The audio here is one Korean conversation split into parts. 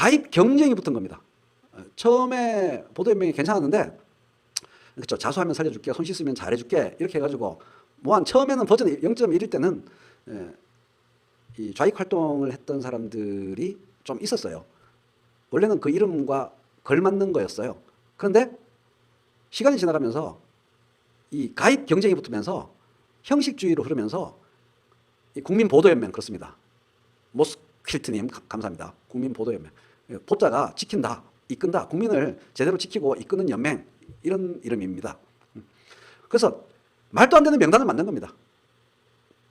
가입 경쟁이 붙은 겁니다. 처음에 보도연맹이 괜찮았는데, 그렇죠. 자수하면 살려줄게, 손 씻으면 잘해줄게, 이렇게 해가지고 뭐한 처음에는 버전 0.1일 때는 이 좌익 활동을 했던 사람들이 좀 있었어요. 원래는 그 이름과 걸맞는 거였어요. 그런데 시간이 지나가면서 이 가입 경쟁이 붙으면서 형식주의로 흐르면서 이 국민보도연맹, 그렇습니다. 모스퀼트님 감사합니다. 국민보도연맹. 보자가 지킨다, 이끈다, 국민을 제대로 지키고 이끄는 연맹, 이런 이름입니다. 그래서 말도 안 되는 명단을 만든 겁니다.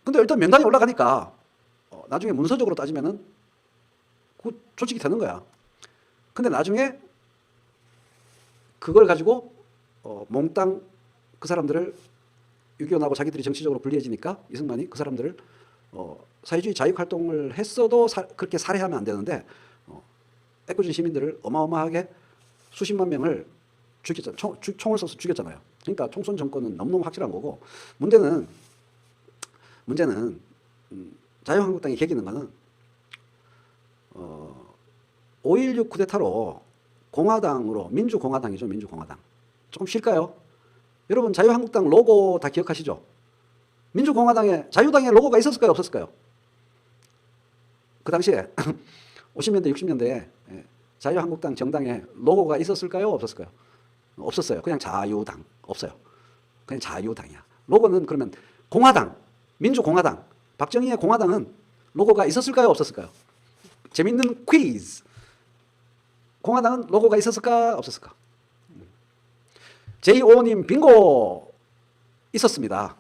근데 일단 명단이 올라가니까 나중에 문서적으로 따지면은 그 조직이 되는 거야. 근데 나중에 그걸 가지고 몽땅 그 사람들을 유교나고 자기들이 정치적으로 불리해지니까 이승만이 그 사람들을 사회주의 자익활동을 했어도 그렇게 살해하면 안 되는데 애꿎은 시민들을 어마어마하게 수십만 명을 죽였잖아요. 총을 쏴서 죽였잖아요. 그러니까 총선 정권은 너무너무 확실한 거고, 문제는 자유한국당이 개기는 거는 5.16 쿠데타로 공화당으로, 민주공화당이죠. 민주공화당. 조금 쉴까요? 여러분 자유한국당 로고 다 기억하시죠? 민주공화당에, 자유당에 로고가 있었을까요? 없었을까요? 그 당시에 50년대 60년대에 자유한국당 정당에 로고가 있었을까요? 없었을까요? 없었어요. 그냥 자유당. 없어요. 그냥 자유당이야. 로고는 그러면 공화당, 민주공화당, 박정희의 공화당은 로고가 있었을까요? 없었을까요? 재밌는 퀴즈. 공화당은 로고가 있었을까? 없었을까? J.O.님 빙고. 있었습니다.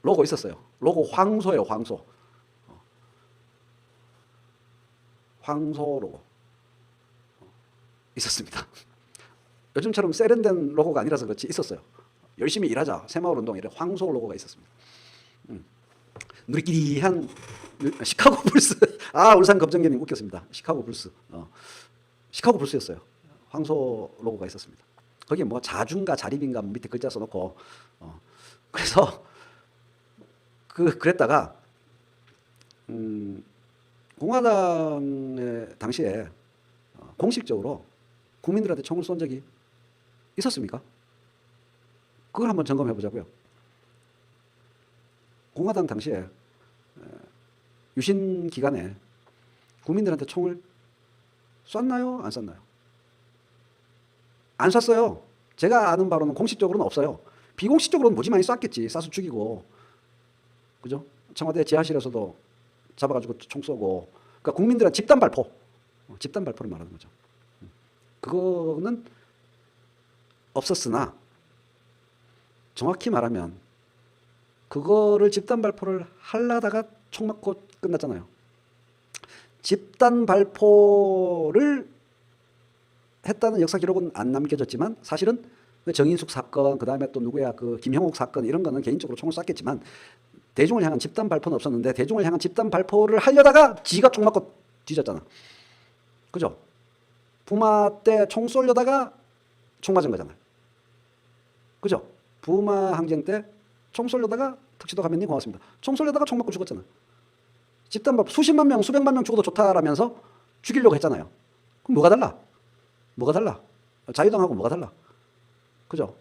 로고 있었어요. 로고 황소예요. 황소. 황소 로고 있었습니다. 요즘처럼 세련된 로고가 아니라서 그렇지 있었어요. 열심히 일하자, 새마을운동, 이런 황소 로고가 있었습니다. 누리끼리한 시카고 불스. 아, 울산 검정개님 웃겼습니다. 시카고 불스. 시카고 불스였어요. 황소 로고가 있었습니다. 거기에 뭐 자중가 자립인가 밑에 글자 써놓고 그래서 그랬다가 공화당의 당시에 공식적으로 국민들한테 총을 쏜 적이 있었습니까? 그걸 한번 점검해 보자고요. 공화당 당시에 유신 기간에 국민들한테 총을 쐈나요? 안 쐈나요? 안 쐈어요. 제가 아는 바로는 공식적으로는 없어요. 비공식적으로는 무지 많이 쐈겠지. 쏴서 죽이고, 그죠? 청와대 지하실에서도 잡아가지고 총 쏘고. 그러니까 국민들한 집단 발포, 집단 발포를 말하는 거죠. 그거는 없었으나 정확히 말하면 그거를 집단 발포를 하려다가 총 맞고 끝났잖아요. 집단 발포를 했다는 역사 기록은 안 남겨졌지만 사실은 그 정인숙 사건, 그 다음에 또 누구야, 그 김형옥 사건, 이런 거는 개인적으로 총을 쐈겠지만 대중을 향한 집단 발포는 없었는데, 대중을 향한 집단 발포를 하려다가 지가 총 맞고 뒤졌잖아. 그죠? 부마 때 총 쏘려다가 총 맞은 거잖아요. 그죠? 부마 항쟁 때 총 쏘려다가, 특시도 가면님 고맙습니다, 총 쏘려다가 총 맞고 죽었잖아. 집단 발포, 수십만 명, 수백만 명 죽어도 좋다라면서 죽이려고 했잖아요. 그럼 뭐가 달라? 뭐가 달라? 자유당하고 뭐가 달라? 그죠?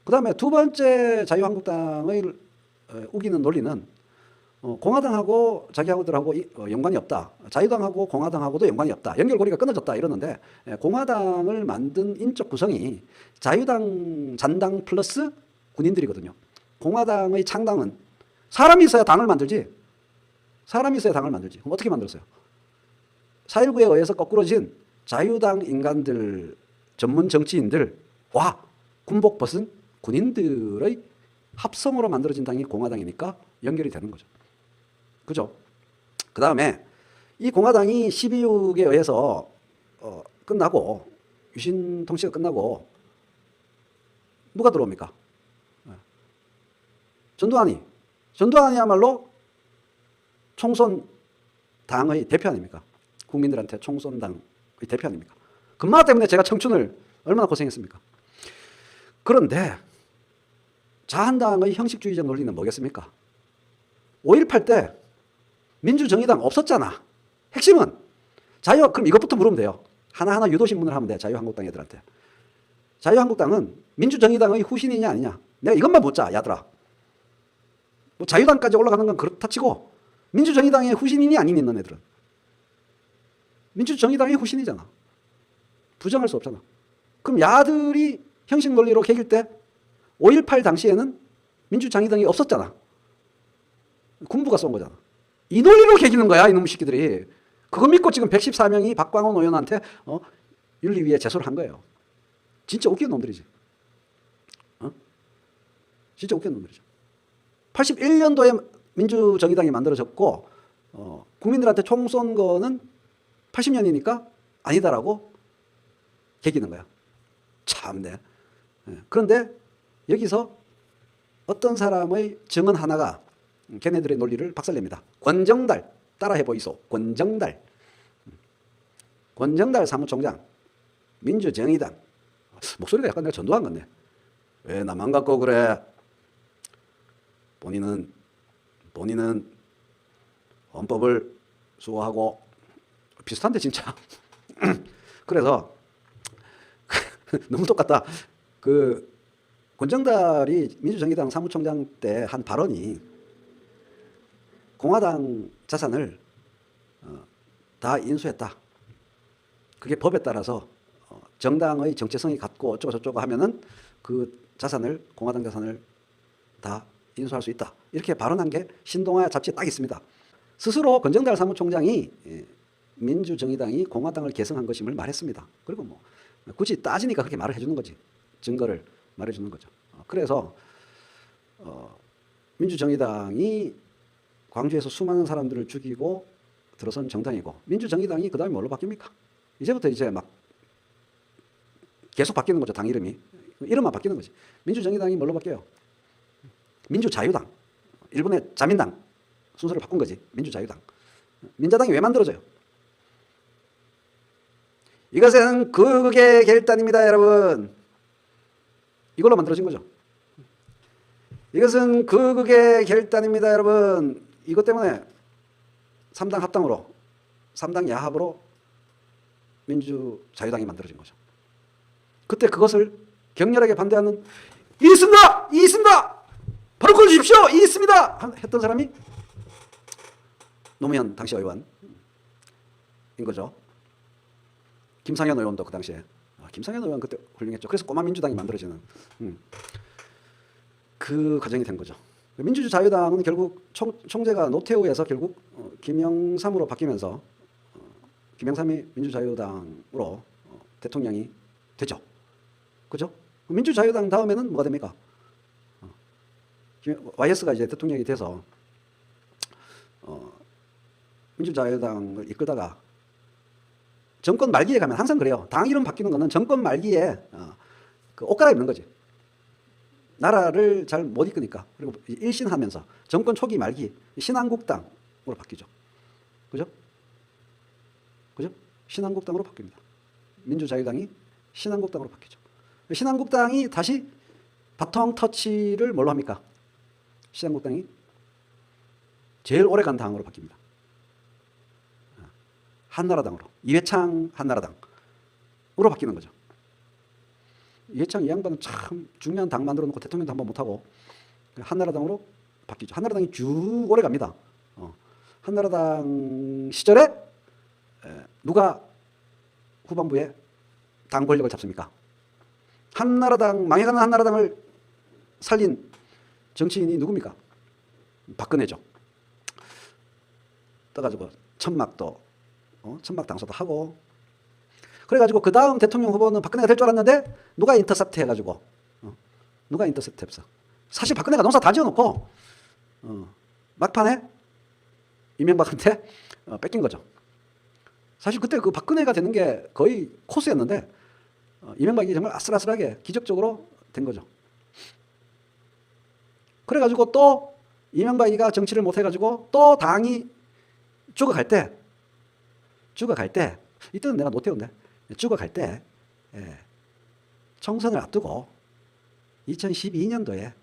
그 다음에 두 번째 자유한국당의 우기는 논리는 공화당하고 자기하고들하고 연관이 없다. 자유당하고 공화당하고도 연관이 없다. 연결고리가 끊어졌다. 이러는데, 공화당을 만든 인적 구성이 자유당 잔당 플러스 군인들이거든요. 공화당의 창당은 사람이 있어야 당을 만들지. 사람이 있어야 당을 만들지. 그럼 어떻게 만들었어요? 4.19에 의해서 거꾸로진 자유당 인간들, 전문 정치인들과 군복 벗은 군인들의 합성으로 만들어진 당이 공화당이니까 연결이 되는 거죠. 그죠? 그 다음에 이 공화당이 12.6에 의해서 끝나고, 유신 통치가 끝나고 누가 들어옵니까? 전두환이야말로 총선 당의 대표 아닙니까? 국민들한테 총선 당의 대표 아닙니까? 금마 때문에 제가 청춘을 얼마나 고생했습니까? 그런데 자한당의 형식주의적 논리는 뭐겠습니까? 5.18 때 민주정의당 없었잖아. 핵심은 그럼 이것부터 물으면 돼요. 하나하나 유도신문을 하면 돼. 자유한국당 애들한테. 자유한국당은 민주정의당의 후신이냐 아니냐. 내가 이것만 묻자 야들아. 뭐 자유당까지 올라가는 건 그렇다 치고 민주정의당의 후신이니 아니니 너네들은. 민주정의당의 후신이잖아. 부정할 수 없잖아. 그럼 야들이 형식 논리로 개길 때 5.18 당시에는 민주정의당이 없었잖아. 군부가 쏜 거잖아. 이 논리로 개기는 거야 이놈의 새끼들이. 그거 믿고 지금 114명이 박광원 의원한테 윤리위에 제소를 한 거예요. 진짜 웃기는 놈들이지. 진짜 웃기는 놈들이죠. 81년도에 민주정의당이 만들어졌고 국민들한테 총 쏜 거는 80년이니까 아니다라고 개기는 거야. 참네. 그런데 여기서 어떤 사람의 증언 하나가 걔네들의 논리를 박살냅니다. 권정달 따라해 보이소. 권정달 사무총장 민주정의당. 목소리가 약간 내가 전도한 건데 왜 나만 갖고 그래. 본인은 헌법을 수호하고 비슷한데 진짜. 그래서 너무 똑같다. 그 권정달이 민주정의당 사무총장 때 한 발언이 공화당 자산을 다 인수했다. 그게 법에 따라서 정당의 정체성이 갖고 어쩌고 저쩌고 하면은 그 자산을 공화당 자산을 다 인수할 수 있다. 이렇게 발언한 게 신동아 잡지에 딱 있습니다. 스스로 권정달 사무총장이 민주정의당이 공화당을 계승한 것임을 말했습니다. 그리고 뭐 굳이 따지니까 그렇게 말을 해주는 거지. 증거를 말해주는 거죠. 그래서 민주정의당이 광주에서 수많은 사람들을 죽이고 들어선 정당이고 민주정의당이 그 다음에 뭘로 바뀝니까? 이제부터 이제 막 계속 바뀌는 거죠. 당 이름이. 이름만 바뀌는 거지. 민주정의당이 뭘로 바뀌어요? 민주자유당. 일본의 자민당 순서를 바꾼 거지. 민주자유당. 민자당이 왜 만들어져요? 이것은 극의 결단입니다, 여러분. 이걸로 만들어진 거죠. 이것은 극의 결단입니다, 여러분. 이것 때문에 3당 합당으로, 3당 야합으로 민주자유당이 만들어진 거죠. 그때 그것을 격렬하게 반대하는 이 있습니다! 이 있습니다! 바로 꺼주십시오! 이 있습니다! 했던 사람이 노무현 당시 의원인 거죠. 김상현 의원도 그 당시에. 김상현 의원 그때 훌륭했죠. 그래서 꼬마 민주당이 만들어지는 그 과정이 된 거죠. 민주자유당은 결국 총재가 노태우에서 결국 김영삼으로 바뀌면서 김영삼이 민주자유당으로 대통령이 되죠. 그죠? 민주자유당 다음에는 뭐가 됩니까? YS가 이제 대통령이 돼서 민주자유당을 이끌다가 정권 말기에 가면 항상 그래요. 당 이름 바뀌는 거는 정권 말기에 그 옷 갈아입는 거지. 나라를 잘 못 이끄니까. 그리고 일신하면서 정권 초기 말기 신한국당으로 바뀌죠. 그죠? 그죠? 신한국당으로 바뀝니다. 민주자유당이 신한국당으로 바뀌죠. 신한국당이 다시 바통 터치를 뭘로 합니까? 신한국당이 제일 오래간 당으로 바뀝니다. 한나라당으로. 이회창 한나라당으로 바뀌는 거죠. 이회창 이 양반은 참 중요한 당 만들어 놓고 대통령도 한번 못하고 한나라당으로 바뀌죠. 한나라당이 쭉 오래 갑니다. 한나라당 시절에 누가 후반부에 당 권력을 잡습니까? 한나라당, 망해가는 한나라당을 살린 정치인이 누굽니까? 박근혜죠. 떠가지고 천막도 천막 당선도 하고 그래가지고 그 다음 대통령 후보는 박근혜가 될 줄 알았는데 누가 인터셉트 해가지고 누가 인터셉트 했어. 사실 박근혜가 농사 다 지어놓고 막판에 이명박한테 뺏긴 거죠. 사실 그때 그 박근혜가 되는 게 거의 코스였는데 이명박이 정말 아슬아슬하게 기적적으로 된 거죠. 그래가지고 또 이명박이가 정치를 못해가지고 또 당이 죽어갈 때 이때는 내가 노태우인데 죽어갈 때 총선을 앞두고 2012년도에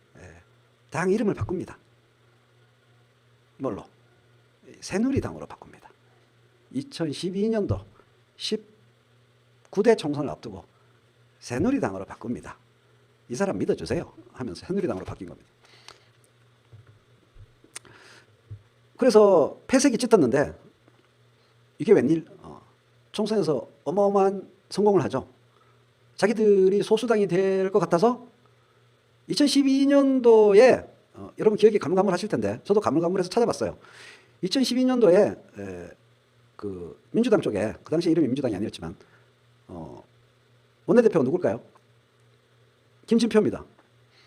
당 이름을 바꿉니다. 뭘로? 새누리당으로 바꿉니다. 2012년도 19대 총선을 앞두고 새누리당으로 바꿉니다. 이 사람 믿어주세요 하면서 새누리당으로 바뀐 겁니다. 그래서 패색이 짙었는데 이게 웬일? 총선에서 어마어마한 성공을 하죠. 자기들이 소수당이 될 것 같아서 2012년도에 여러분 기억이 가물가물하실 텐데 저도 가물가물해서 찾아봤어요. 2012년도에 그 민주당 쪽에 그 당시 이름이 민주당이 아니었지만 원내대표가 누굴까요? 김진표입니다.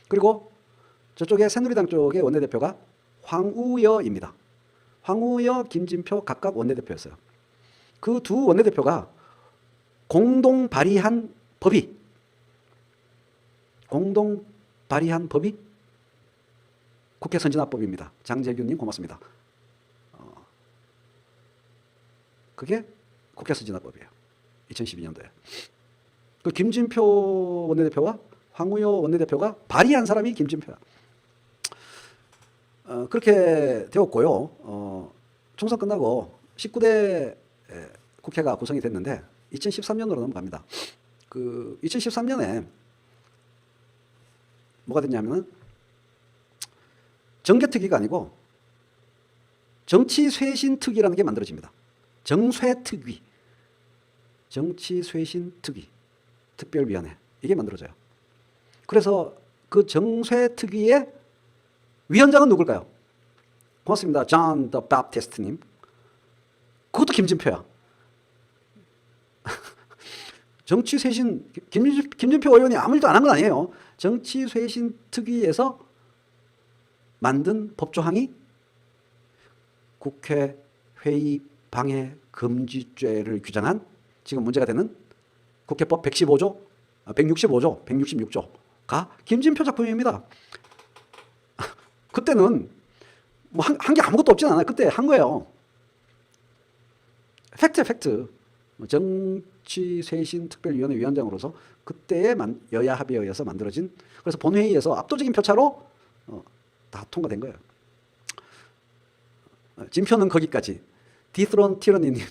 그리고 저쪽에 새누리당 쪽의 원내대표가 황우여입니다. 황우여, 김진표 각각 원내대표였어요. 그 두 원내대표가 공동 발의한 법이 국회 선진화법입니다. 장재균님 고맙습니다. 그게 국회 선진화법이에요. 2012년도에. 그 김진표 원내대표와 황우여 원내대표가 발의한 사람이 김진표야. 그렇게 되었고요. 총선 끝나고 19대 국회가 구성이 됐는데 2013년으로 넘어갑니다. 그 2013년에 뭐가 됐냐면은 정계특위가 아니고 정치쇄신특위라는 게 만들어집니다. 정쇄특위, 정치쇄신특위, 특별위원회 이게 만들어져요. 그래서 그 정쇄특위의 위원장은 누굴까요? 고맙습니다. 존 더 바프티스트님. 그것도 김진표야. 정치쇄신, 김진표 의원이 아무 일도 안 한 건 아니에요. 정치쇄신특위에서 만든 법조항이 국회 회의 방해 금지죄를 규정한 지금 문제가 되는 국회법 115조, 165조, 166조가 김진표 작품입니다. 그때는 뭐 한 게 아무것도 없진 않아요. 그때 한 거예요. 팩트. 정치쇄신특별위원회 위원장으로서 그때의 여야 합의에 의해서 만들어진, 그래서 본회의에서 압도적인 표차로 다 통과된 거예요. 진표는 거기까지. 디스론 티러니님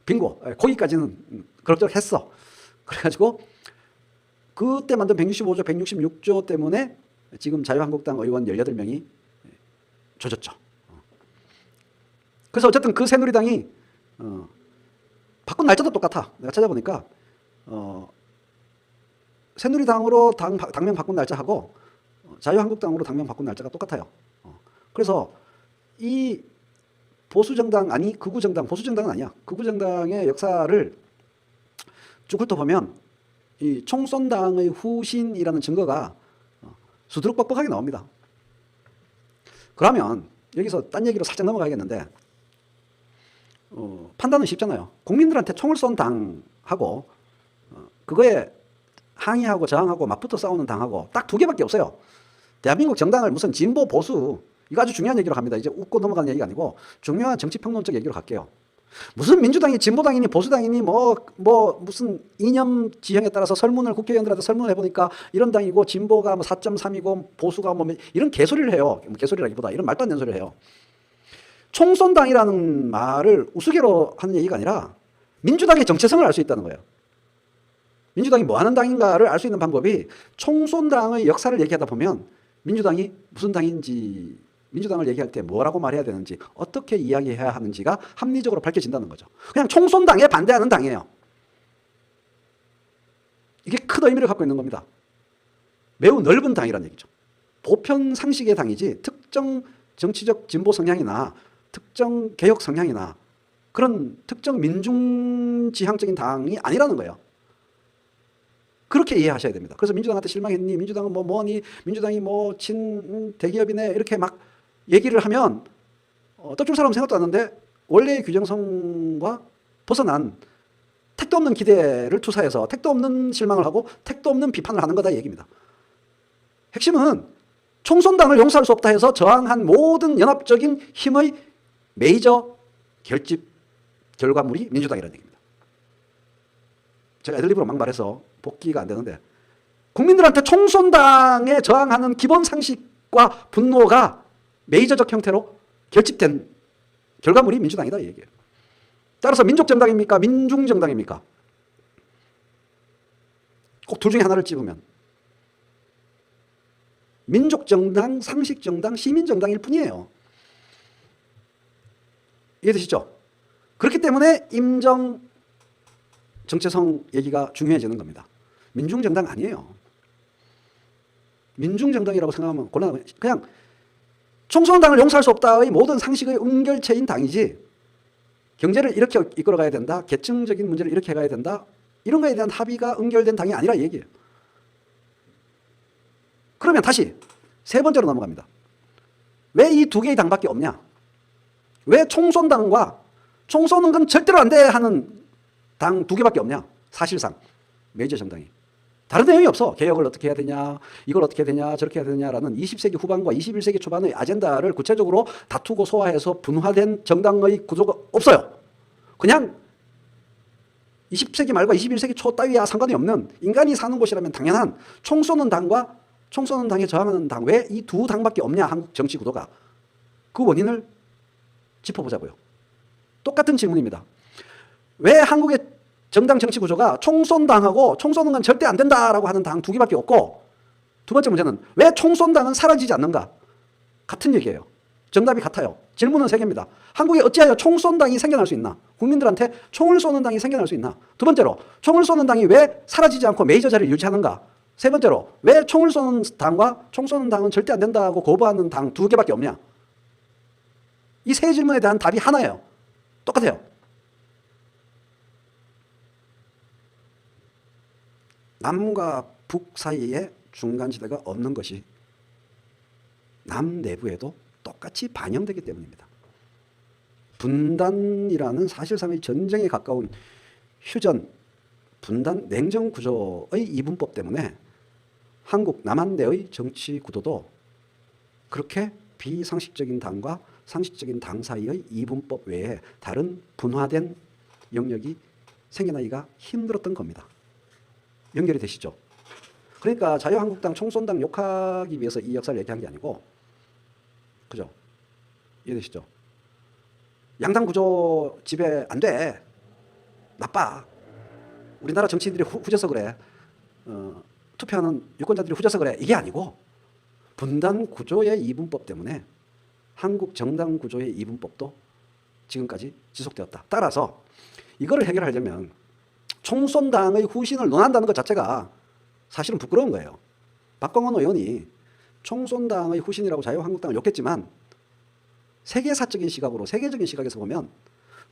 빙고. 거기까지는 그럭저럭 했어. 그래가지고 그때 만든 165조, 166조 때문에 지금 자유한국당 의원 18명이 조졌죠. 그래서 어쨌든 그 새누리당이 바꾼 날짜도 똑같아. 내가 찾아보니까 새누리당으로 당명 바꾼 날짜하고 자유한국당으로 당명 바꾼 날짜가 똑같아요. 그래서 이 보수정당, 아니 극우정당, 보수정당은 아니야. 극우정당의 역사를 쭉 훑어보면 이 총선당의 후신이라는 증거가 수두룩 뻑뻑하게 나옵니다. 그러면 여기서 딴 얘기로 살짝 넘어가야겠는데 판단은 쉽잖아요. 국민들한테 총을 쏜 당하고 그거에 항의하고 저항하고 맞붙어 싸우는 당하고 딱 두 개밖에 없어요. 대한민국 정당을 무슨 진보 보수, 이거 아주 중요한 얘기로 갑니다. 이제 웃고 넘어가는 얘기가 아니고 중요한 정치평론적 얘기로 갈게요. 무슨 민주당이 진보당이니 보수당이니 무슨 이념 지형에 따라서 설문을 국회의원들한테 설문을 해보니까 이런 당이고 진보가 4.3이고 보수가 이런 개소리를 해요. 개소리라기보다 이런 말도 안 되는 소리를 해요. 총선당이라는 말을 우스개로 하는 얘기가 아니라 민주당의 정체성을 알 수 있다는 거예요. 민주당이 뭐 하는 당인가를 알 수 있는 방법이 총선당의 역사를 얘기하다 보면 민주당이 무슨 당인지, 민주당을 얘기할 때 뭐라고 말해야 되는지, 어떻게 이야기해야 하는지가 합리적으로 밝혀진다는 거죠. 그냥 총선당에 반대하는 당이에요. 이게 큰 의미를 갖고 있는 겁니다. 매우 넓은 당이라는 얘기죠. 보편 상식의 당이지 특정 정치적 진보 성향이나 특정 개혁 성향이나 그런 특정 민중지향적인 당이 아니라는 거예요. 그렇게 이해하셔야 됩니다. 그래서 민주당한테 실망했니? 민주당은 뭐니? 민주당이 대기업이네? 이렇게 막 얘기를 하면 떡줄 사람 생각도 안 하는데 원래의 규정성과 벗어난 택도 없는 기대를 투사해서 택도 없는 실망을 하고 택도 없는 비판을 하는 거다 이 얘기입니다. 핵심은 총선당을 용서할 수 없다 해서 저항한 모든 연합적인 힘의 메이저 결과물이 민주당이라는 얘기입니다. 제가 애들립으로 막 말해서 복귀가 안 되는데 국민들한테 총선당에 저항하는 기본 상식과 분노가 메이저적 형태로 결집된 결과물이 민주당이다 이 얘기예요. 따라서 민족정당입니까? 민중정당입니까? 꼭 둘 중에 하나를 집으면 민족정당, 상식정당, 시민정당일 뿐이에요. 이해되시죠? 그렇기 때문에 임정 정체성 얘기가 중요해지는 겁니다. 민중정당 아니에요. 민중정당이라고 생각하면 곤란하면 그냥 청소년당을 용서할 수 없다의 모든 상식의 은결체인 당이지, 경제를 이렇게 이끌어가야 된다, 계층적인 문제를 이렇게 해가야 된다, 이런 거에 대한 합의가 은결된 당이 아니라 이 얘기예요. 그러면 다시 세 번째로 넘어갑니다. 왜 이 두 개의 당밖에 없냐? 왜 총선당과 총 쏘는 건 절대로 안 돼 하는 당 두 개밖에 없냐? 사실상 메이저 정당이. 다른 내용이 없어. 개혁을 어떻게 해야 되냐, 이걸 어떻게 해야 되냐, 저렇게 해야 되냐라는 20세기 후반과 21세기 초반의 아젠다를 구체적으로 다투고 소화해서 분화된 정당의 구조가 없어요. 그냥 20세기 말과 21세기 초 따위와 상관이 없는 인간이 사는 곳이라면 당연한 총 쏘는 당과 총 쏘는 당에 저항하는 당, 왜 이 두 당밖에 없냐, 한국 정치 구도가. 그 원인을 짚어보자고요. 똑같은 질문입니다. 왜 한국의 정당 정치 구조가 총 쏜 당하고 총 쏘는 건 절대 안 된다라고 하는 당 두 개밖에 없고, 두 번째 문제는 왜 총 쏜 당은 사라지지 않는가? 같은 얘기예요. 정답이 같아요. 질문은 세 개입니다. 한국에 어찌하여 총 쏜 당이 생겨날 수 있나? 국민들한테 총을 쏘는 당이 생겨날 수 있나? 두 번째로, 총을 쏘는 당이 왜 사라지지 않고 메이저 자리를 유지하는가? 세 번째로, 왜 총을 쏘는 당과 총 쏘는 당은 절대 안 된다고 거부하는 당 두 개밖에 없냐? 이 세 질문에 대한 답이 하나예요. 똑같아요. 남과 북 사이에 중간지대가 없는 것이 남 내부에도 똑같이 반영되기 때문입니다. 분단이라는 사실상의 전쟁에 가까운 휴전, 분단, 냉전 구조의 이분법 때문에 한국 남한대의 정치 구도도 그렇게 비상식적인 당과 상식적인 당 사이의 이분법 외에 다른 분화된 영역이 생겨나기가 힘들었던 겁니다. 연결이 되시죠? 그러니까 자유한국당 총선당 욕하기 위해서 이 역사를 얘기한 게 아니고, 그죠? 이해되시죠? 양당 구조 지배 안 돼. 나빠. 우리나라 정치인들이 후져서 그래. 투표하는 유권자들이 후져서 그래. 이게 아니고, 분단 구조의 이분법 때문에 한국 정당 구조의 이분법도 지금까지 지속되었다. 따라서 이거를 해결하려면 총선당의 후신을 논한다는 것 자체가 사실은 부끄러운 거예요. 박광원 의원이 총선당의 후신이라고 자유한국당을 욕했지만 세계사적인 시각으로, 세계적인 시각에서 보면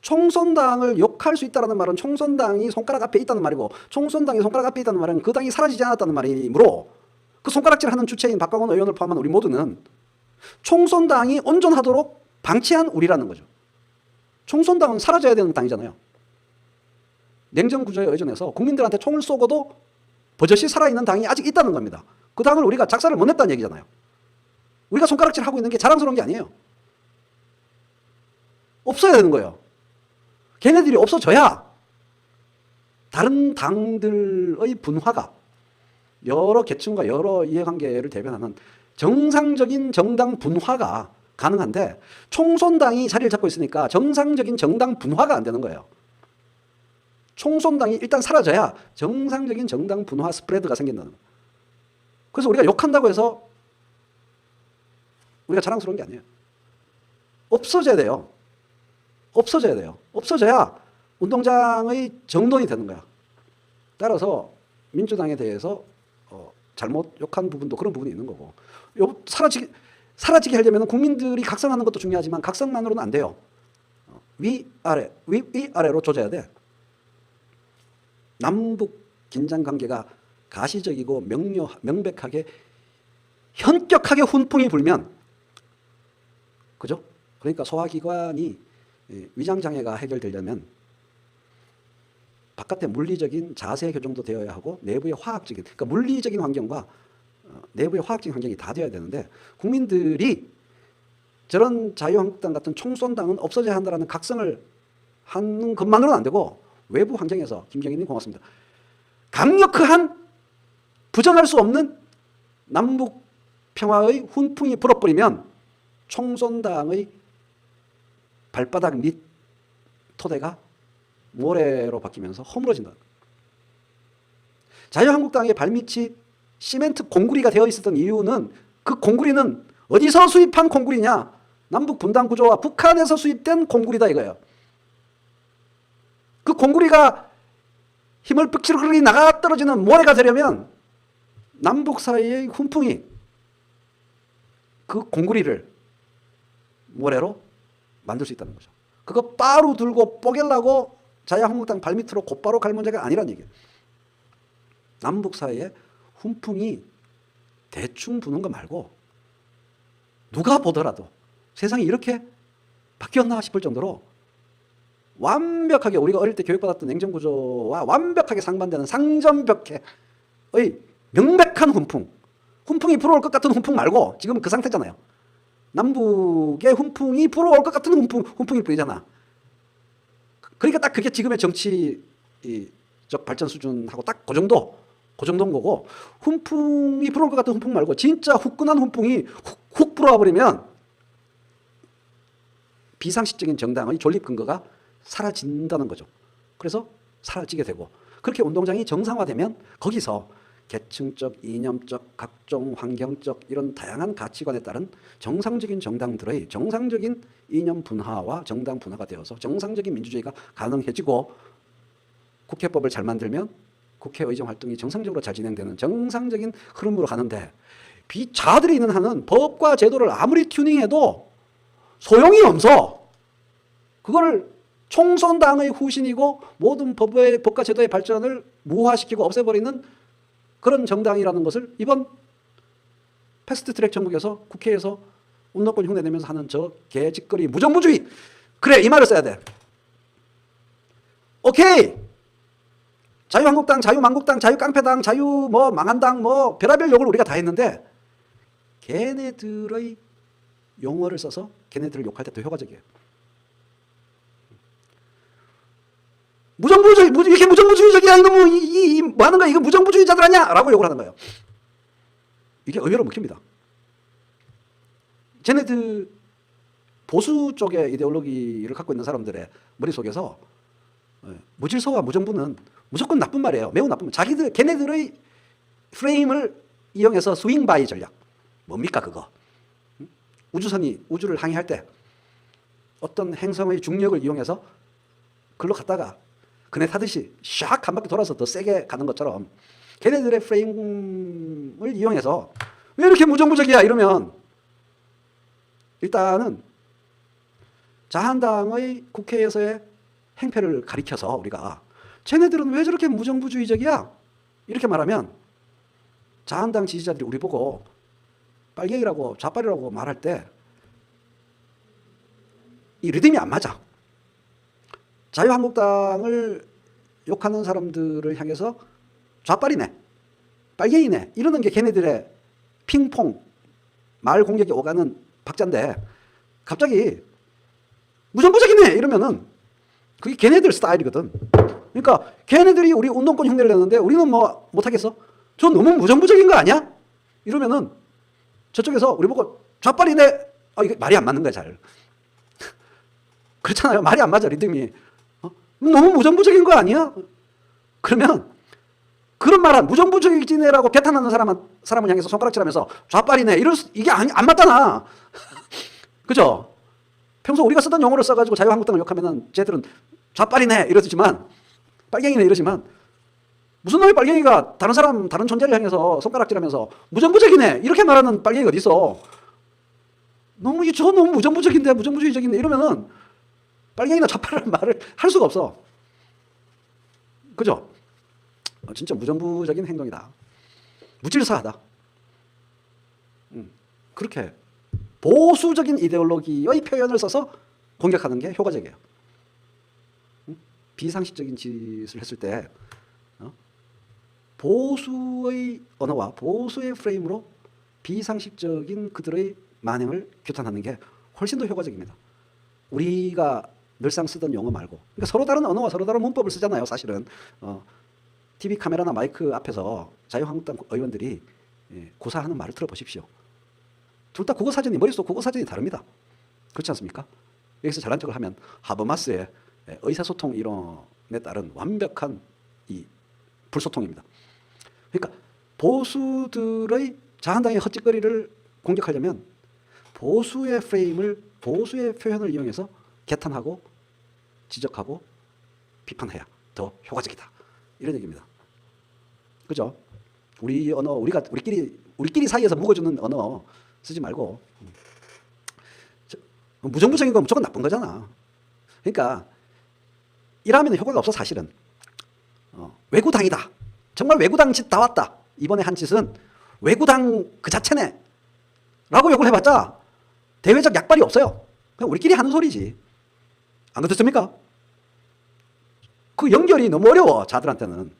총선당을 욕할 수 있다는 말은 총선당이 손가락 앞에 있다는 말이고, 총선당이 손가락 앞에 있다는 말은 그 당이 사라지지 않았다는 말이므로, 그 손가락질하는 주체인 박광원 의원을 포함한 우리 모두는 총선당이 온전하도록 방치한 우리라는 거죠. 총선당은 사라져야 되는 당이잖아요. 냉전 구조에 의존해서 국민들한테 총을 쏘고도 버젓이 살아있는 당이 아직 있다는 겁니다. 그 당을 우리가 작사를 못 냈다는 얘기잖아요. 우리가 손가락질하고 있는 게 자랑스러운 게 아니에요. 없어야 되는 거예요. 걔네들이 없어져야 다른 당들의 분화가 여러 계층과 여러 이해관계를 대변하는 정상적인 정당 분화가 가능한데, 총선당이 자리를 잡고 있으니까 정상적인 정당 분화가 안 되는 거예요. 총선당이 일단 사라져야 정상적인 정당 분화 스프레드가 생긴다는 거예요. 그래서 우리가 욕한다고 해서 우리가 자랑스러운 게 아니에요. 없어져야 돼요. 없어져야 돼요. 없어져야 운동장의 정돈이 되는 거야. 따라서 민주당에 대해서 잘못 욕한 부분도 그런 부분이 있는 거고, 사라지게 하려면 국민들이 각성하는 것도 중요하지만 각성만으로는 안 돼요. 위아래로 조져야 돼. 남북 긴장 관계가 가시적이고 명백하게 현격하게 훈풍이 불면, 그죠? 그러니까 소화기관이 위장 장애가 해결되려면 바깥의 물리적인 자세 교정도 되어야 하고, 내부의 화학적인, 그러니까 물리적인 환경과 내부의 화학적인 환경이 다 되어야 되는데, 국민들이 저런 자유한국당 같은 총선당은 없어져야 한다는 각성을 하는 것만으로는 안 되고, 외부 환경에서, 김경희님 고맙습니다, 강력한 부정할 수 없는 남북 평화의 훈풍이 불어버리면 총선당의 발바닥 밑 토대가 모래로 바뀌면서 허물어진다. 자유한국당의 발밑이 시멘트 공구리가 되어 있었던 이유는 그 공구리는 어디서 수입한 공구리냐? 남북 분단 구조와 북한에서 수입된 공구리다 이거예요. 그 공구리가 힘을 뻑치르르 나가 떨어지는 모래가 되려면 남북 사이의 훈풍이 그 공구리를 모래로 만들 수 있다는 거죠. 그거 바로 들고 뽀갤라고 자유한국당 발밑으로 곧바로 갈 문제가 아니란 얘기예요. 남북 사이에 훈풍이 대충 부는 거 말고 누가 보더라도 세상이 이렇게 바뀌었나 싶을 정도로 완벽하게 우리가 어릴 때 교육받았던 행정구조와 완벽하게 상반되는 상전벽해의 명백한 훈풍이 불어올 것 같은 훈풍 말고 지금 그 상태잖아요. 남북의 훈풍이 불어올 것 같은 훈풍일 뿐이잖아. 그러니까 딱 그게 지금의 정치적 발전 수준하고 딱 그 정도인 거고, 훈풍이 불어올 것 같은 훈풍 말고 진짜 후끈한 훈풍이 훅 불어와 버리면 비상식적인 정당의 존립 근거가 사라진다는 거죠. 그래서 사라지게 되고, 그렇게 운동장이 정상화되면 거기서 계층적, 이념적, 각종 환경적 이런 다양한 가치관에 따른 정상적인 정당들의 정상적인 이념 분화와 정당 분화가 되어서 정상적인 민주주의가 가능해지고, 국회법을 잘 만들면 국회 의정 활동이 정상적으로 잘 진행되는 정상적인 흐름으로 가는데, 자들이 있는 한은 법과 제도를 아무리 튜닝해도 소용이 없어. 그거를 총선당의 후신이고 모든 법과 제도의 발전을 무화시키고 없애버리는 그런 정당이라는 것을 이번 패스트트랙 정국에서 국회에서 운동권 흉내내면서 하는 저 개짓거리 무정부주의, 그래 이 말을 써야 돼. 오케이, 자유한국당, 자유만국당, 자유깡패당, 자유 뭐 망한당 뭐 별의별 욕을 우리가 다 했는데 걔네들의 용어를 써서 걔네들을 욕할 때 더 효과적이에요. 무정부주의, 이렇게 무정부주의적이야, 이놈, 뭐 하는 거야, 이거 무정부주의자들 아니야? 라고 욕을 하는 거예요. 이게 의외로 먹힙니다. 쟤네들 보수 쪽의 이데올로기를 갖고 있는 사람들의 머릿속에서 무질서와 무정부는 무조건 나쁜 말이에요. 매우 나쁜 말. 걔네들의 프레임을 이용해서 스윙 바이 전략. 뭡니까 그거? 우주를 항해할 때 어떤 행성의 중력을 이용해서 글로 갔다가 그네 타듯이 샥 한 바퀴 돌아서 더 세게 가는 것처럼 걔네들의 프레임을 이용해서 왜 이렇게 무정부적이야 이러면, 일단은 자한당의 국회에서의 행패를 가리켜서 우리가 쟤네들은 왜 저렇게 무정부주의적이야 이렇게 말하면 자한당 지지자들이 우리 보고 빨갱이라고 좌빨이라고 말할 때 이 리듬이 안 맞아. 자유한국당을 욕하는 사람들을 향해서 좌빨이네, 빨갱이네 이러는 게 걔네들의 핑퐁 말 공격이 오가는 박자인데, 갑자기 무정부적이네 이러면은 그게 걔네들 스타일이거든. 그러니까 걔네들이 우리 운동권 흉내를 내는데 우리는 뭐 못하겠어? 저 너무 무정부적인 거 아니야? 이러면은 저쪽에서 우리 보고 좌빨이네, 이게 말이 안 맞는 거야 잘. 그렇잖아요. 말이 안 맞아 리듬이. 너무 무정부적인 거 아니야? 그러면 그런 말한 무정부적이지네라고 개탄하는 사람을 향해서 손가락질하면서 좌빨이네 이게 안 맞잖아. 그죠? 평소 우리가 쓰던 용어를 써가지고 자유한국당을 욕하면은 쟤들은 좌빨이네 이러지만, 빨갱이네 이러지만, 무슨 놈의 빨갱이가 다른 존재를 향해서 손가락질하면서 무정부적이네 이렇게 말하는 빨갱이가 어디 있어? 저 너무 무정부적인데, 무정부주의적인데 이러면은 빨갱이나 좌빨이라는 말을 할 수가 없어. 그죠? 진짜 무정부적인 행동이다. 무질서하다. 그렇게 보수적인 이데올로기의 표현을 써서 공격하는 게 효과적이에요. 비상식적인 짓을 했을 때 보수의 언어와 보수의 프레임으로 비상식적인 그들의 만행을 규탄하는 게 훨씬 더 효과적입니다. 우리가 늘상 쓰던 용어 말고, 그러니까 서로 다른 언어와 서로 다른 문법을 쓰잖아요 사실은. TV 카메라나 마이크 앞에서 자유한국당 의원들이 구사하는 말을 들어보십시오. 둘 다 머릿속 국어 사전이 다릅니다. 그렇지 않습니까? 여기서 잘난 척을 하면 하버마스의 의사소통 이론에 따른 완벽한 이 불소통입니다. 그러니까 보수들의 자한당의 헛짓거리를 공격하려면 보수의 프레임을, 보수의 표현을 이용해서 개탄하고 지적하고 비판해야 더 효과적이다. 이런 얘기입니다. 그죠? 우리 언어, 우리끼리 사이에서 묵어주는 언어 쓰지 말고. 무정부적인 건 무조건 나쁜 거잖아. 그러니까 이라면 효과가 없어 사실은. 외구당이다. 정말 외구당 짓 다 왔다. 이번에 한 짓은 외구당 그 자체네. 라고 욕을 해봤자 대외적 약발이 없어요. 그냥 우리끼리 하는 소리지. 안 그렇습니까? 그 연결이 너무 어려워 자들한테는.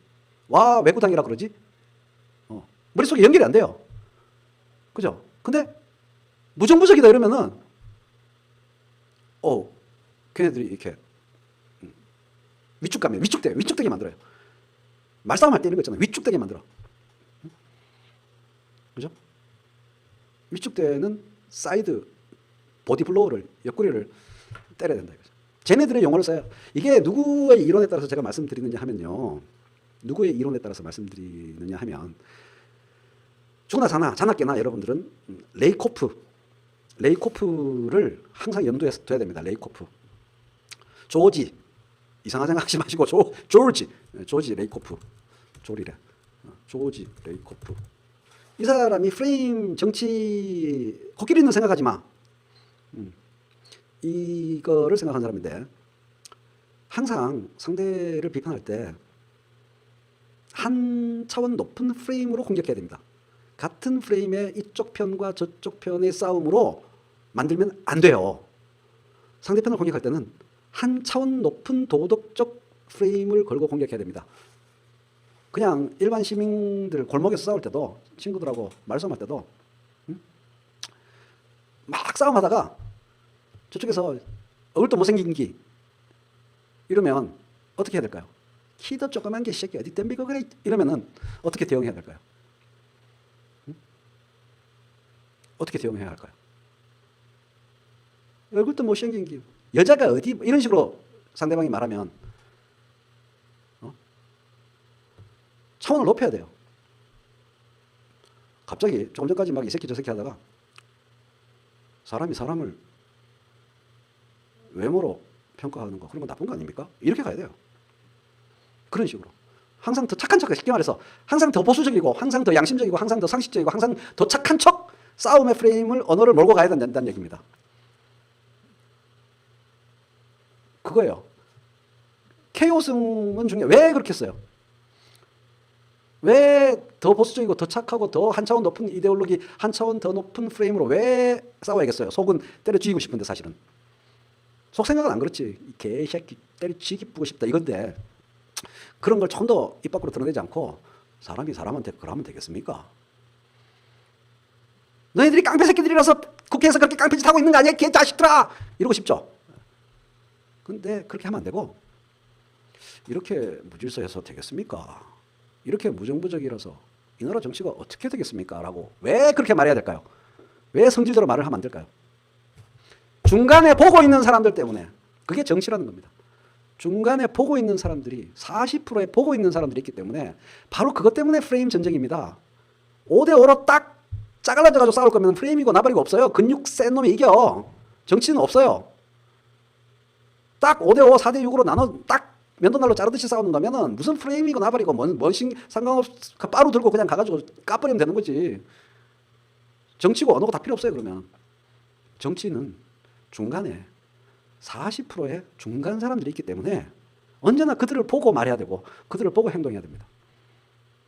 와 외구당이라 그러지? 머릿속에 연결이 안 돼요. 그죠? 근데 무정부적이다 이러면은 걔네들이 이렇게 위축되게 만들어요. 말싸움할 때 이런 거 있잖아요. 위축되게 만들어. 그죠? 위축되는 사이드 보디블로우를, 옆구리를 때려야 된다 이거죠. 쟤네들의 용어를 써요. 이게 누구의 이론에 따라서 제가 말씀드리느냐 하면요. 누구의 이론에 따라서 말씀드리느냐 하면 죽나 자나 깨나 여러분들은 레이코프를 항상 염두에 둬야 됩니다. 레이코프. 조지. 이상한 생각하지 마시고 조지 레이코프. 조리래. 조지 레이코프. 이 사람이 프레임 정치 코끼리는 생각하지 마. 이거를 생각하는 사람인데 항상 상대를 비판할 때 한 차원 높은 프레임으로 공격해야 됩니다. 같은 프레임의 이쪽 편과 저쪽 편의 싸움으로 만들면 안 돼요. 상대편을 공격할 때는 한 차원 높은 도덕적 프레임을 걸고 공격해야 됩니다. 그냥 일반 시민들 골목에서 싸울 때도 친구들하고 말싸움할 때도 막 싸움하다가 저쪽에서 얼굴도 못생긴 기 이러면 어떻게 해야 될까요? 키도 조그만 게 새끼 어디 덤비고 그래 이러면은 어떻게 대응해야 될까요? 어떻게 대응해야 할까요? 얼굴도 못생긴 기 여자가 어디 이런 식으로 상대방이 말하면 차원을 높여야 돼요. 갑자기 조금 전까지 막 이 새끼 저 새끼 하다가 사람이 사람을 외모로 평가하는 거 그런 거 나쁜 거 아닙니까? 이렇게 가야 돼요. 그런 식으로 항상 더 착한 척, 쉽게 말해서 항상 더 보수적이고 항상 더 양심적이고 항상 더 상식적이고 항상 더 착한 척 싸움의 프레임을 언어를 몰고 가야 된다는 얘기입니다. 그거예요. 케이오스는 중에 왜 그렇게 써요? 왜 더 보수적이고 더 착하고 더 한 차원 높은 이데올로기, 한 차원 더 높은 프레임으로 왜 싸워야겠어요? 속은 때려 죽이고 싶은데 사실은. 속 생각은 안 그렇지. 이 개새끼 때려 죽이고 싶다 이건데 그런 걸 조금 더 입 밖으로 드러내지 않고 사람이 사람한테 그러면 되겠습니까? 너희들이 깡패 새끼들이라서 국회에서 그렇게 깡패짓 하고 있는 거 아니야? 개자식들아! 이러고 싶죠. 근데 그렇게 하면 안 되고 이렇게 무질서해서 되겠습니까? 이렇게 무정부적이라서 이 나라 정치가 어떻게 되겠습니까? 라고 왜 그렇게 말해야 될까요? 왜 성질대로 말을 하면 안 될까요? 중간에 보고 있는 사람들 때문에. 그게 정치라는 겁니다. 중간에 보고 있는 사람들이 40%의 보고 있는 사람들이 있기 때문에 바로 그것 때문에 프레임 전쟁입니다. 5대5로 딱 짜갈라져가지고 싸울 거면 프레임이고 나발이고 없어요. 근육 센 놈이 이겨. 정치는 없어요. 딱 5대5, 4대6으로 나눠 딱 면도날로 자르듯이 싸우는 거면은 무슨 프레임이고 나발이고 뭔 상관없 빠루 들고 그냥 가가지고 까버리면 되는 거지. 정치고 언어고 다 필요 없어요. 그러면 정치는 중간에 40%의 중간 사람들이 있기 때문에 언제나 그들을 보고 말해야 되고 그들을 보고 행동해야 됩니다.